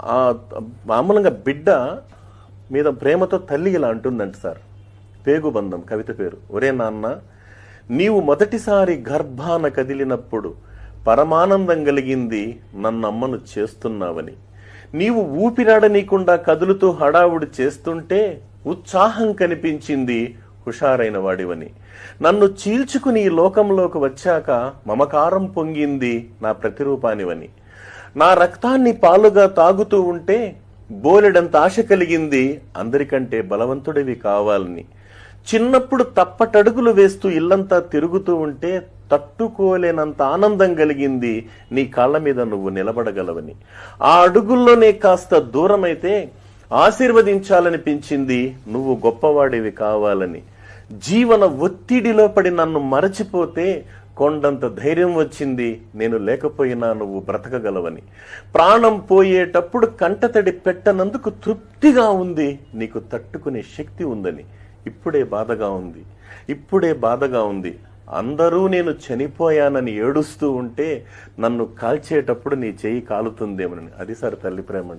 ఆ మామూలుగా బిడ్డ మీద ప్రేమతో తల్లి ఇలా అంటుందంట సార్. పేగుబంధం కవిత పేరు. ఒరే నాన్న, నీవు మొదటిసారి గర్భాన కదిలినప్పుడు పరమానందం కలిగింది నన్నమ్మను చేస్తున్నావని. నీవు ఊపిరాడనీకుండా కదులుతూ హడావుడి చేస్తుంటే ఉత్సాహం కనిపించింది హుషారైన వాడివని. నన్ను చీల్చుకుని ఈ లోకంలోకి వచ్చాక మమకారం పొంగింది నా ప్రతిరూపానివని. నా రక్తాన్ని పాలుగా తాగుతూ ఉంటే బోలెడంత ఆశ కలిగింది అందరికంటే బలవంతుడివి కావాలని. చిన్నప్పుడు తప్పటడుగులు వేస్తూ ఇల్లంతా తిరుగుతూ ఉంటే తట్టుకోలేనంత ఆనందం కలిగింది నీ కాళ్ళ మీద నువ్వు నిలబడగలవని. ఆ అడుగుల్లోనే కాస్త దూరమైతే ఆశీర్వదించాలనిపించింది నువ్వు గొప్పవాడివి కావాలని. జీవన ఒత్తిడిలో పడి నన్ను మరచిపోతే కొండంత ధైర్యం వచ్చింది నేను లేకపోయినా నువ్వు బ్రతకగలవని. ప్రాణం పోయేటప్పుడు కంటతడి పెట్టనందుకు తృప్తిగా ఉంది నీకు తట్టుకునే శక్తి ఉందని. ఇప్పుడే బాధగా ఉంది. అందరూ నేను చనిపోయానని ఏడుస్తూ ఉంటే నన్ను కాల్చేటప్పుడు నీ చెయ్యి కాలుతుందేమని. అది సార్ తల్లి ప్రేమ.